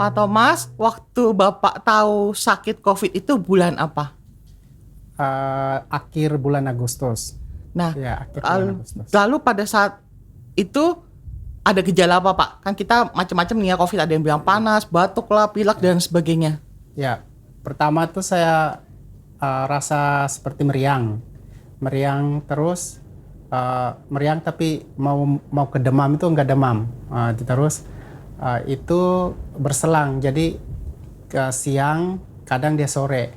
Pak Thomas, waktu Bapak tahu sakit COVID itu bulan apa? Akhir bulan Agustus. Nah, Ya, akhir bulan Agustus. lalu pada saat itu ada gejala apa Pak? Kan kita macam-macam nih ya COVID, ada yang bilang panas, batuk lah, pilek dan sebagainya. Ya, pertama tuh saya rasa seperti meriang terus meriang tapi mau ke demam itu enggak demam. Terus itu berselang, jadi ke siang kadang dia sore.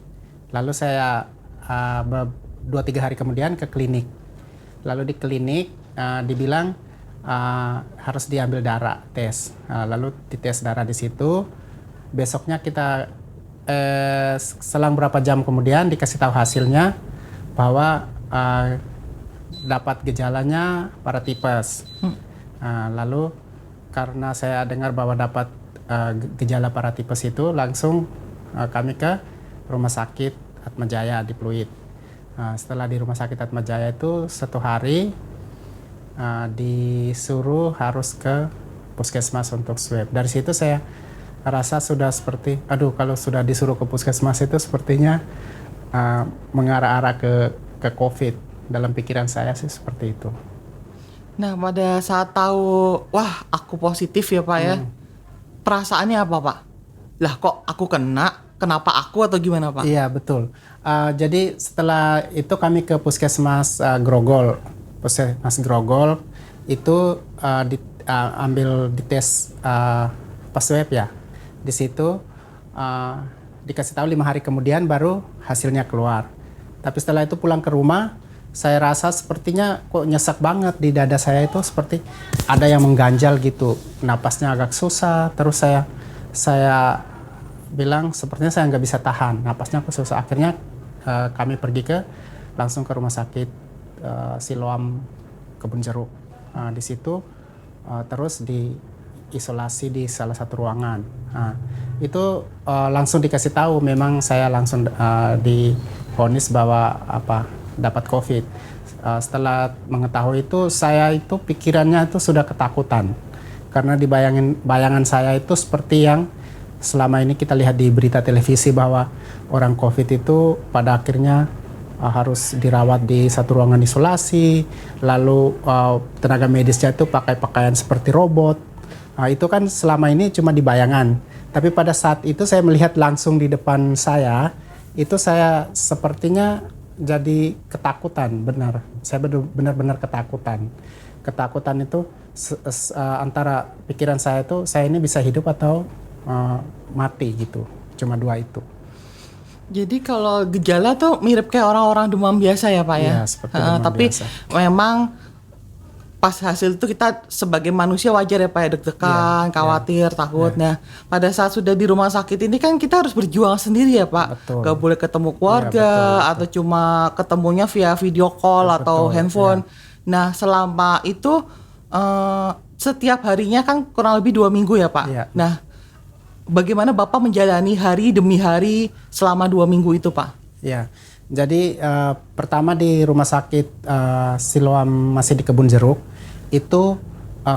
Lalu saya 2-3 hari kemudian ke klinik. Lalu di klinik dibilang harus diambil darah, tes. Lalu dites darah di situ. Besoknya kita selang berapa jam kemudian dikasih tahu hasilnya bahwa dapat gejalanya paratipes. Lalu karena saya dengar bahwa dapat gejala paratipes itu, langsung kami ke rumah sakit Atmajaya di Pluit. Setelah di rumah sakit Atmajaya itu 1 hari disuruh harus ke puskesmas untuk swab. Dari situ saya rasa sudah seperti, kalau sudah disuruh ke puskesmas itu sepertinya mengarah-arah ke COVID. Dalam pikiran saya sih seperti itu. Nah, pada saat tahu, wah aku positif ya Pak ya, perasaannya apa Pak? Lah kok aku kena, kenapa aku atau gimana Pak? Iya betul. Jadi setelah itu kami ke puskesmas Grogol. Puskesmas Grogol itu ambil dites pas swab ya. Di situ dikasih tahu 5 hari kemudian baru hasilnya keluar. Tapi setelah itu pulang ke rumah, saya rasa sepertinya kok nyesek banget di dada saya, itu seperti ada yang mengganjal gitu. Napasnya agak susah, terus saya bilang sepertinya saya nggak bisa tahan, napasnya kok susah. Akhirnya kami pergi langsung ke rumah sakit Siloam Kebun Jeruk. Di situ terus diisolasi di salah satu ruangan. Itu langsung dikasih tahu, memang saya langsung divonis bahwa dapat COVID. Setelah mengetahui itu, saya itu pikirannya itu sudah ketakutan. Karena bayangan saya itu seperti yang selama ini kita lihat di berita televisi, bahwa orang COVID itu pada akhirnya harus dirawat di satu ruangan isolasi, lalu tenaga medisnya itu pakai pakaian seperti robot. Itu kan selama ini cuma di bayangan. Tapi pada saat itu saya melihat langsung di depan saya, itu saya sepertinya jadi ketakutan, benar. Saya benar-benar ketakutan. Ketakutan itu antara pikiran saya itu, saya ini bisa hidup atau mati gitu. Cuma 2 itu. Jadi kalau gejala tuh mirip kayak orang-orang demam biasa ya Pak ya? Iya, seperti demam tapi biasa. memang pas hasil itu kita sebagai manusia wajar ya Pak ya, deg-degan, khawatir, takut. Nah, pada saat sudah di rumah sakit ini kan kita harus berjuang sendiri ya Pak. Betul. Gak boleh ketemu keluarga, betul. atau cuma ketemunya via video call atau Betul, handphone. Nah, selama itu setiap harinya kan kurang lebih 2 minggu ya Pak. Iya. Nah, bagaimana Bapak menjalani hari demi hari selama 2 minggu itu Pak? Ya, jadi pertama di rumah sakit Siloam masih di Kebun Jeruk, itu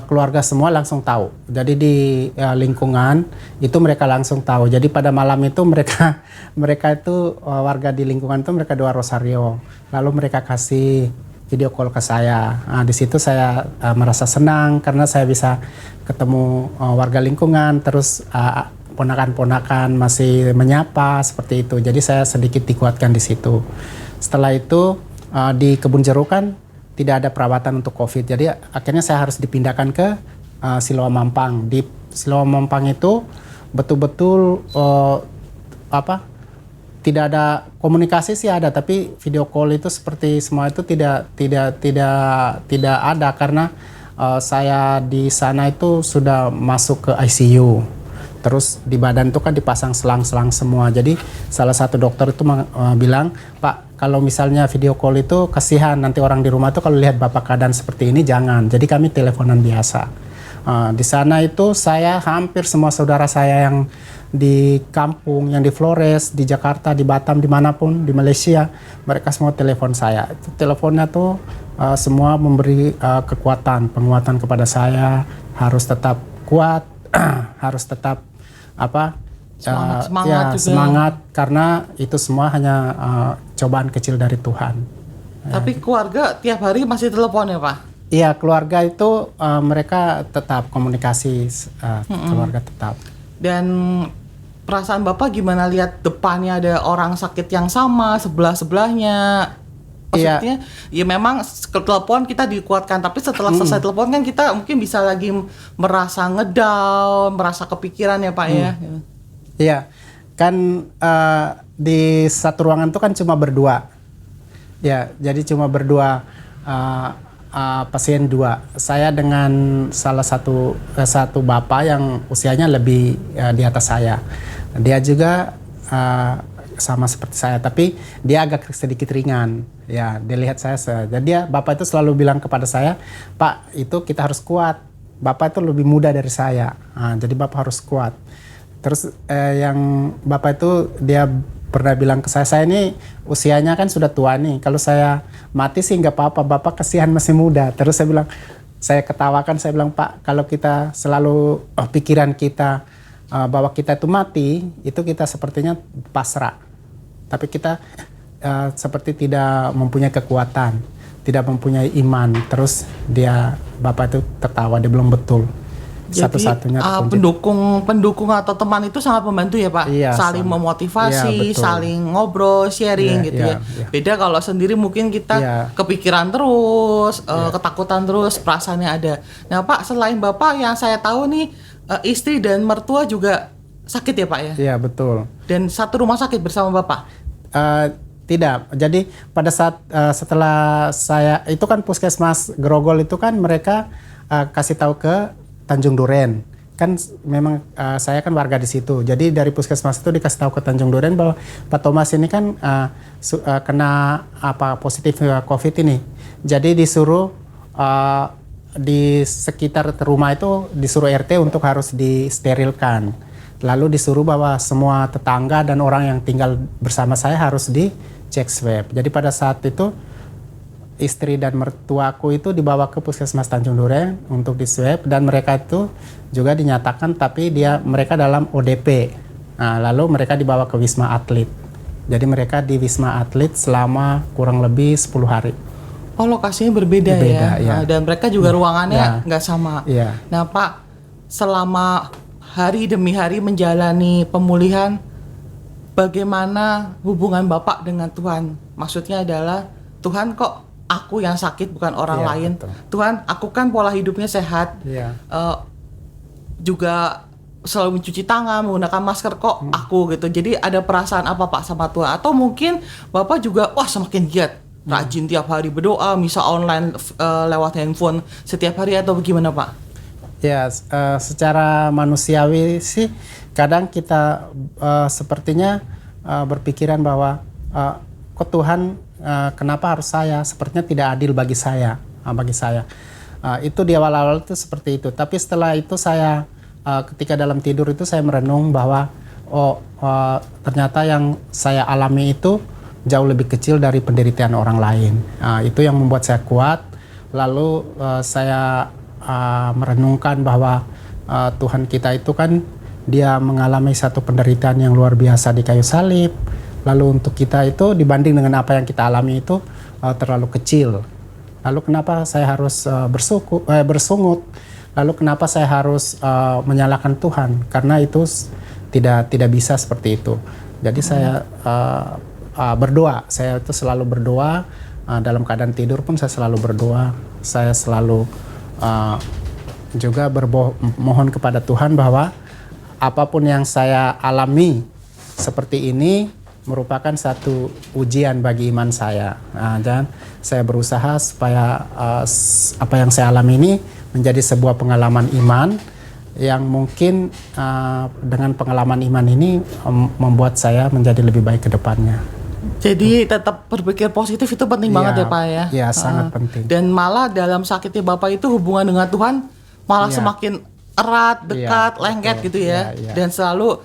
keluarga semua langsung tahu. Jadi di lingkungan itu mereka langsung tahu. Jadi pada malam itu mereka itu warga di lingkungan itu mereka doa rosario. Lalu mereka kasih video call ke saya. Di situ saya merasa senang karena saya bisa ketemu warga lingkungan, terus ponakan-ponakan masih menyapa seperti itu. Jadi saya sedikit dikuatkan di situ. Setelah itu di Kebun Jeruk kan tidak ada perawatan untuk COVID. Jadi akhirnya saya harus dipindahkan ke Siloam Mampang. Di Siloam Mampang itu betul-betul tidak ada komunikasi sih ada, tapi video call itu seperti semua itu tidak ada karena saya di sana itu sudah masuk ke ICU. Terus di badan itu kan dipasang selang-selang semua. Jadi salah satu dokter itu bilang, Pak, kalau misalnya video call itu kasihan nanti orang di rumah tuh kalau lihat Bapak keadaan seperti ini jangan. Jadi kami teleponan biasa. Di sana itu saya hampir semua saudara saya yang di kampung, yang di Flores, di Jakarta, di Batam, dimanapun, di Malaysia, mereka semua telepon saya. Itu teleponnya tuh semua memberi penguatan kepada saya, harus tetap kuat, harus tetap apa Semangat juga. semangat karena itu semua hanya cobaan kecil dari Tuhan. Tapi keluarga tiap hari masih telepon ya Pak? Iya, keluarga itu mereka tetap komunikasi, keluarga tetap. Dan perasaan Bapak gimana lihat depannya ada orang sakit yang sama sebelah-sebelahnya? Maksudnya ya memang telepon kita dikuatkan, tapi setelah selesai telepon kan kita mungkin bisa lagi merasa ngedown, merasa kepikiran ya Pak ya. Iya, kan di satu ruangan itu kan cuma berdua. Ya, jadi cuma berdua pasien dua. Saya dengan salah satu bapak yang usianya lebih di atas saya. Dia juga sama seperti saya, tapi dia agak sedikit ringan. Ya, dia lihat saya. Jadi bapak itu selalu bilang kepada saya, Pak, itu kita harus kuat. Bapak itu lebih muda dari saya, jadi bapak harus kuat. Terus yang bapak itu dia pernah bilang ke saya ini usianya kan sudah tua nih. Kalau saya mati sih nggak apa-apa, bapak kasihan masih muda. Terus saya ketawakan, saya bilang, Pak, kalau kita selalu pikiran kita bahwa kita itu mati, itu kita sepertinya pasrah. Tapi kita seperti tidak mempunyai kekuatan, tidak mempunyai iman. Terus bapak itu tertawa, dia bilang betul. Jadi satu-satunya pendukung atau teman itu sangat membantu ya Pak. Iya, saling memotivasi, iya, saling ngobrol, sharing gitu ya. Beda kalau sendiri mungkin kita kepikiran terus, ketakutan terus, perasaannya ada. Nah Pak, selain Bapak yang saya tahu nih istri dan mertua juga sakit ya Pak ya? Iya betul. Dan satu rumah sakit bersama Bapak? Tidak. Jadi pada saat setelah saya itu kan Puskesmas Grogol itu kan mereka kasih tahu ke Tanjung Duren. Kan memang saya kan warga di situ. Jadi dari Puskesmas itu dikasih tahu ke Tanjung Duren bahwa Pak Thomas ini kan kena positif COVID ini. Jadi disuruh di sekitar rumah itu disuruh RT untuk harus disterilkan. Lalu disuruh bahwa semua tetangga dan orang yang tinggal bersama saya harus dicek swab. Jadi pada saat itu istri dan mertuaku itu dibawa ke Puskesmas Tanjung Duren untuk di swab dan mereka itu juga dinyatakan tapi mereka dalam ODP. Nah, lalu mereka dibawa ke Wisma Atlet. Jadi mereka di Wisma Atlet selama kurang lebih 10 hari. Oh, lokasinya berbeda ya. Ya. Dan mereka juga ruangannya nggak sama. Ya. Nah Pak, selama hari demi hari menjalani pemulihan, bagaimana hubungan Bapak dengan Tuhan? Maksudnya adalah, Tuhan kok aku yang sakit bukan orang lain. Betul. Tuhan, aku kan pola hidupnya sehat. Juga selalu mencuci tangan, menggunakan masker, kok aku gitu. Jadi ada perasaan apa Pak sama Tuhan? Atau mungkin Bapak juga semakin giat, rajin tiap hari berdoa, misa online lewat handphone setiap hari atau bagaimana Pak? Ya, secara manusiawi sih kadang kita sepertinya berpikiran bahwa kok Tuhan kenapa harus saya? Sepertinya tidak adil bagi saya. Itu di awal-awal itu seperti itu. Tapi setelah itu saya ketika dalam tidur itu saya merenung bahwa ternyata yang saya alami itu jauh lebih kecil dari penderitaan orang lain. Itu yang membuat saya kuat. Lalu saya merenungkan bahwa Tuhan kita itu kan dia mengalami satu penderitaan yang luar biasa di kayu salib. Lalu untuk kita itu dibanding dengan apa yang kita alami itu terlalu kecil. Lalu kenapa saya harus bersungut? Lalu kenapa saya harus menyalahkan Tuhan? Karena itu tidak bisa seperti itu. Jadi saya berdoa. Saya itu selalu berdoa. Dalam keadaan tidur pun saya selalu berdoa. Saya selalu juga mohon kepada Tuhan bahwa apapun yang saya alami seperti ini merupakan satu ujian bagi iman saya. Dan saya berusaha supaya apa yang saya alami ini menjadi sebuah pengalaman iman yang mungkin dengan pengalaman iman ini membuat saya menjadi lebih baik ke depannya. Jadi tetap berpikir positif itu penting banget ya Pak ya? Iya, sangat penting. Dan malah dalam sakitnya Bapak itu hubungan dengan Tuhan malah semakin erat, dekat, lengket gitu ya. Dan selalu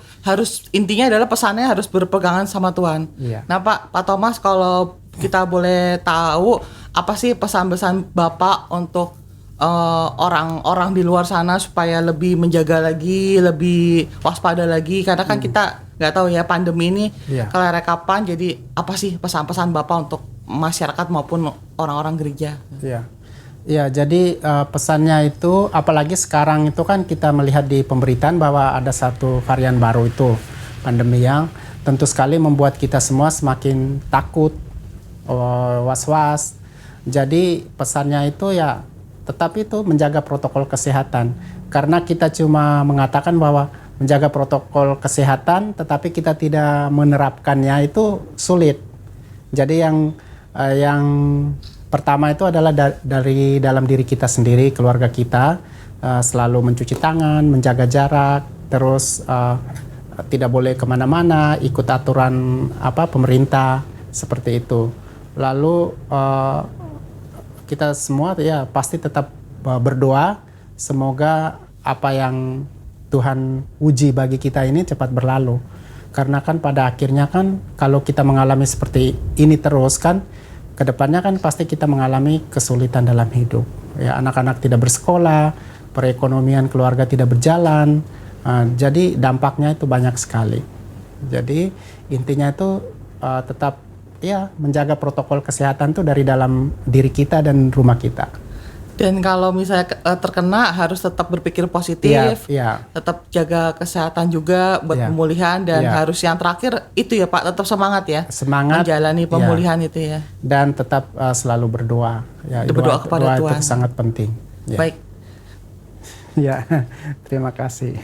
intinya adalah pesannya harus berpegangan sama Tuhan. Nah Pak Thomas, kalau kita boleh tahu apa sih pesan-pesan Bapak untuk orang-orang di luar sana supaya lebih menjaga lagi, lebih waspada lagi, karena kan kita nggak tahu ya pandemi ini kelar kapan. Jadi apa sih pesan-pesan Bapak untuk masyarakat maupun orang-orang gereja? Ya, jadi pesannya itu, apalagi sekarang itu kan kita melihat di pemberitaan bahwa ada satu varian baru itu, pandemi yang tentu sekali membuat kita semua semakin takut, was-was. Jadi pesannya itu ya tetap itu menjaga protokol kesehatan. Karena kita cuma mengatakan bahwa menjaga protokol kesehatan, tetapi kita tidak menerapkannya itu sulit. Jadi yang pertama itu adalah dari dalam diri kita sendiri, keluarga kita, selalu mencuci tangan, menjaga jarak, terus tidak boleh kemana-mana, ikut aturan pemerintah seperti itu. Lalu kita semua ya pasti tetap berdoa, semoga apa yang Tuhan uji bagi kita ini cepat berlalu. Karena kan pada akhirnya kan kalau kita mengalami seperti ini terus kan, kedepannya kan pasti kita mengalami kesulitan dalam hidup. Ya, anak-anak tidak bersekolah, perekonomian keluarga tidak berjalan. Jadi dampaknya itu banyak sekali. Jadi intinya itu tetap ya menjaga protokol kesehatan itu dari dalam diri kita dan rumah kita. Dan kalau misalnya terkena harus tetap berpikir positif, tetap jaga kesehatan juga buat pemulihan, dan harus yang terakhir itu ya Pak, tetap semangat ya, menjalani pemulihan itu ya. Dan tetap selalu berdoa. Ya, berdoa kepada Tuhan. Itu sangat penting. Ya. Baik. Ya, terima kasih.